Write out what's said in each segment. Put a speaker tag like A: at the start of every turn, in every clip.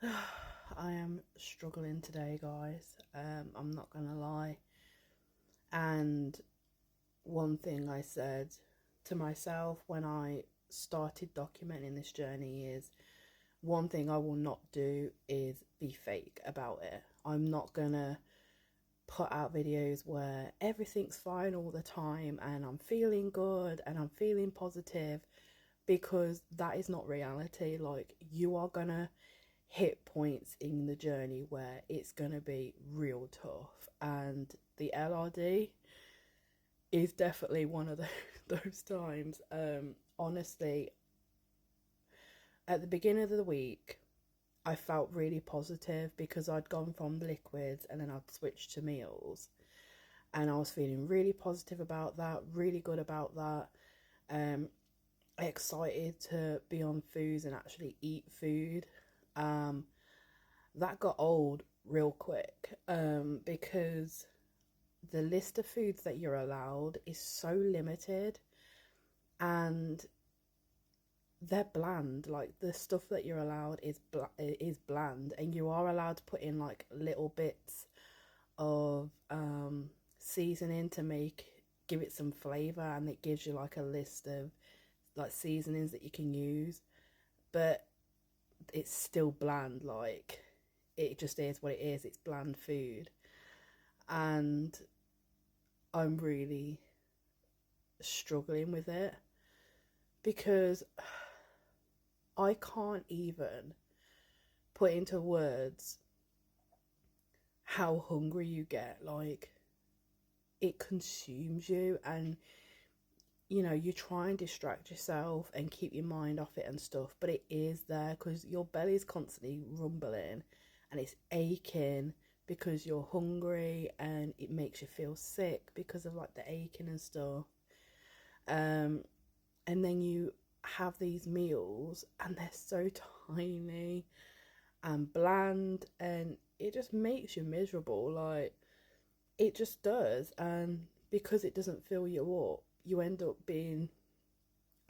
A: I am struggling today, guys. I'm not gonna lie. And one thing I said to myself when I started documenting this journey is one thing I will not do is be fake about it. I'm not gonna put out videos where everything's fine all the time and I'm feeling good and I'm feeling positive, because that is not reality. Like, you are gonna hit points in the journey where it's gonna be real tough, and the LRD is definitely one of those times. Honestly, at the beginning of the week I felt really positive because I'd gone from liquids and then I'd switched to meals, and I was feeling really positive about that, really good about that. um Excited to be on foods and actually eat food. um that got old real quick, because the list of foods that you're allowed is so limited, and they're bland. Like, the stuff that you're allowed is bland, and you are allowed to put in like little bits of seasoning to give it some flavor, and it gives you like a list of like seasonings that you can use, but it's still bland. Like, it just is what it is. It's bland food, and I'm really struggling with it because I can't even put into words how hungry you get. Like, it consumes you, and you try and distract yourself and keep your mind off it and stuff, but it is there because your belly's constantly rumbling and it's aching because you're hungry, and it makes you feel sick because of like the aching and stuff. um and then you have these meals and they're so tiny and bland, and it just makes you miserable. Like, it just does. And because it doesn't fill you up, you end up being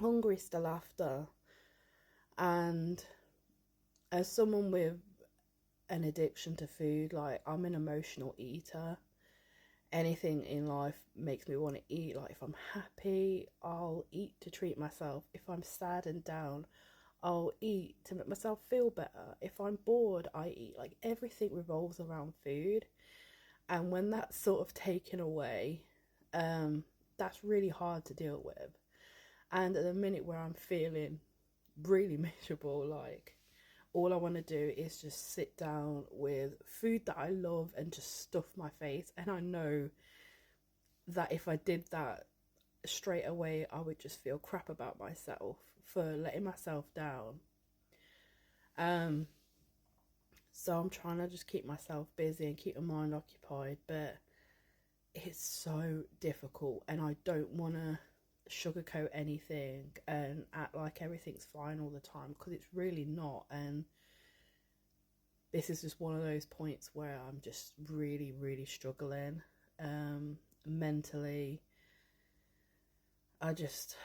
A: hungry still after. And as someone with an addiction to food, like, I'm an emotional eater. Anything in life makes me want to eat. Like, if I'm happy, I'll eat to treat myself. If I'm sad and down, I'll eat to make myself feel better. If I'm bored, I eat. Like, everything revolves around food. And when that's sort of taken away, that's really hard to deal with. And at the minute where I'm feeling really miserable, like, all I want to do is just sit down with food that I love and just stuff my face. And I know that if I did that straight away, I would just feel crap about myself for letting myself down. Um, so I'm trying to just keep myself busy and keep my mind occupied, but it's so difficult, and I don't want to sugarcoat anything and act like everything's fine all the time, because it's really not. And this is just one of those points where I'm just really, really struggling. Mentally, I just,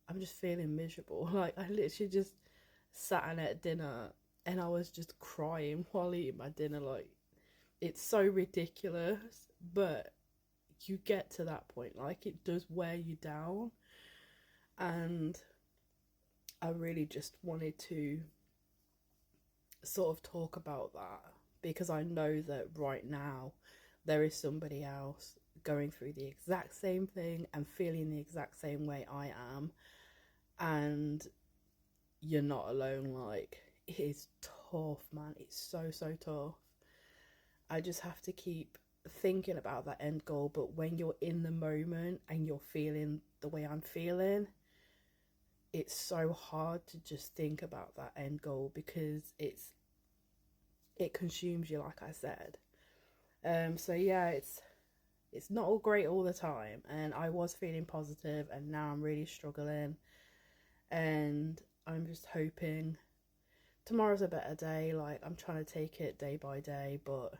A: I'm just feeling miserable. Like, I literally just sat in at dinner and I was just crying while eating my dinner. Like, it's so ridiculous, but you get to that point. Like, it does wear you down. And I really just wanted to sort of talk about that, because I know that right now there is somebody else going through the exact same thing and feeling the exact same way I am, and you're not alone. Like, it is tough, man. It's so, so tough. I just have to keep thinking about that end goal, but when you're in the moment and you're feeling the way I'm feeling, it's so hard to just think about that end goal because it consumes you, like I said. So yeah, it's not all great all the time, and I was feeling positive and now I'm really struggling, and I'm just hoping tomorrow's a better day. Like, I'm trying to take it day by day, but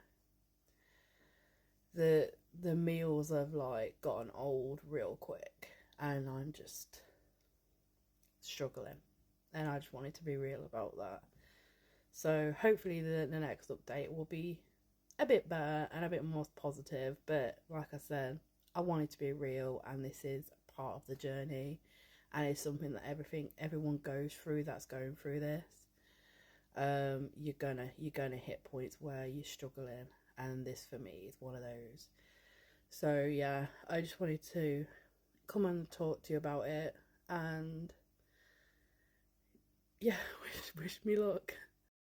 A: the meals have like gotten old real quick, and I'm just struggling, and I just wanted to be real about that. So hopefully the next update will be a bit better and a bit more positive. But like I said, I want it to be real, and this is part of the journey, and it's something that everyone goes through that's going through this. You're gonna hit points where you're struggling, and this for me is one of those. So yeah, I just wanted to come and talk to you about it, and yeah, wish me luck.